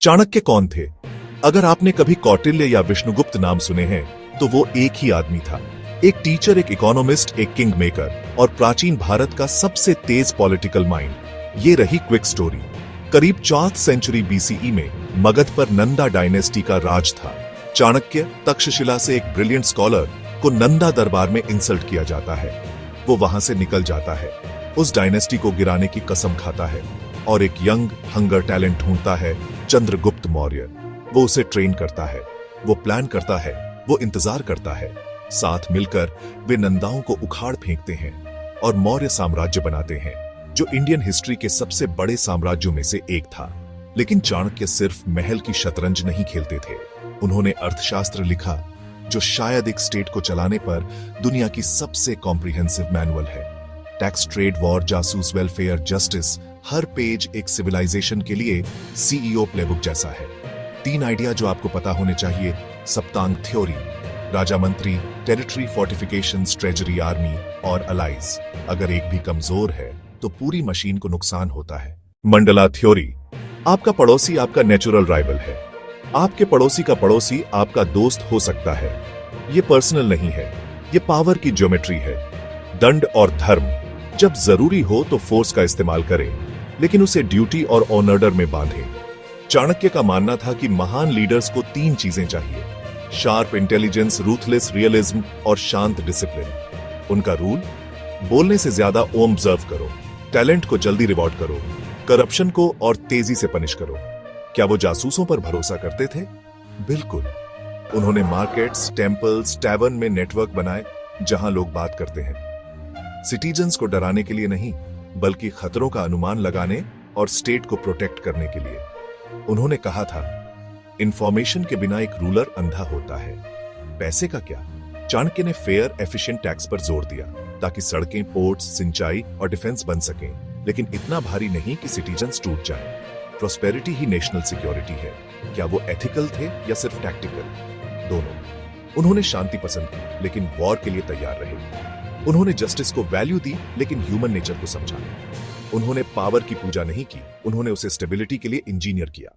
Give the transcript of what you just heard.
चाणक्य कौन थे? अगर आपने कभी कौटिल्य या विष्णुगुप्त नाम सुने हैं तो वो एक ही आदमी था। एक टीचर, एक इकोनॉमिस्ट, एक किंग मेकर और प्राचीन भारत का सबसे तेज पॉलिटिकल माइंड। ये रही क्विक स्टोरी। करीब 4th सेंचुरी बीसीई में मगध पर नंदा डायनेस्टी का राज था। चाणक्य, तक्षशिला से एक ब्रिलियंट स्कॉलर को नंदा दरबार में इंसल्ट किया जाता है। वो वहां से निकल जाता है, उस डायनेस्टी को गिराने की कसम खाता है और एक यंग हंगर टैलेंट ढूंढता है, चंद्रगुप्त मौर्य। वो उसे ट्रेन करता है, वो प्लान करता है, वो इंतजार करता है। साथ मिलकर वे नंदाओं को उखाड़ फेंकते हैं और मौर्य साम्राज्य बनाते हैं, जो इंडियन हिस्ट्री के सबसे बड़े साम्राज्यों में से एक था। लेकिन चाणक्य सिर्फ महल की शतरंज नहीं खेलते थे, उन्होंने अर्थशास्त्र लिखा, जो शायद एक स्टेट को चलाने पर दुनिया की सबसे कॉम्प्रिहेंसिव मैनुअल है। टैक्स, ट्रेड, वॉर, जासूस, वेलफेयर, जस्टिस, हर पेज एक सिविलाइजेशन के लिए सीईओ प्लेबुक जैसा है। 3 आइडिया जो आपको पता होने चाहिए: सप्तांग थ्योरी, राजा मंत्री, टेरिटरी, फोर्टिफिकेशंस, ट्रेजरी, आर्मी और अलाइज। अगर एक भी कमजोर है तो पूरी मशीन को नुकसान होता है। मंडला थ्योरी, आपका पड़ोसी आपका नेचुरल राइवल है। आपके पड़ोसी का पड़ोसी आपका दोस्त हो सकता है। ये पर्सनल नहीं है, ये पावर की ज्योमेट्री है। दंड और धर्म, जब जरूरी हो तो फोर्स का इस्तेमाल करें, लेकिन उसे ड्यूटी और ऑनर्डर में बांधें। चाणक्य का मानना था कि महान लीडर्स को 3 चीजें चाहिए: शार्प इंटेलिजेंस, रूथलेस रियलिज्म और शांत डिसिप्लिन। उनका रूल: बोलने से ज्यादा ऑब्जर्व करो, टैलेंट को जल्दी रिवॉर्ड करो, करप्शन को और तेजी से पनिश करो। क्या वो जासूसों पर भरोसा करते थे? बिल्कुल। उन्होंने मार्केट्स, टेम्पल्स, टैवर्न में नेटवर्क बनाए जहां लोग बात करते हैं। सिटीजन्स को डराने के लिए नहीं, बल्कि खतरों का अनुमान लगाने और स्टेट को प्रोटेक्ट करने के लिए। उन्होंने कहा था, इंफॉर्मेशन के बिना एक रूलर अंधा होता है। पैसे का क्या? चाणक्य ने फेयर, एफिशिएंट टैक्स पर जोर दिया, ताकि सड़कें, पोर्ट्स, सिंचाई और डिफेंस बन सकें, लेकिन इतना भारी नहीं कि सिटीजन्स टूट जाएं। प्रोस्पेरिटी ही नेशनल सिक्योरिटी है। क्या वो एथिकल थे या सिर्फ टैक्टिकल? दोनों। उन्होंने शांति पसंद की, लेकिन वॉर के लिए तैयार रहे। उन्होंने जस्टिस को वैल्यू दी, लेकिन ह्यूमन नेचर को समझा। उन्होंने पावर की पूजा नहीं की, उन्होंने उसे स्टेबिलिटी के लिए इंजीनियर किया।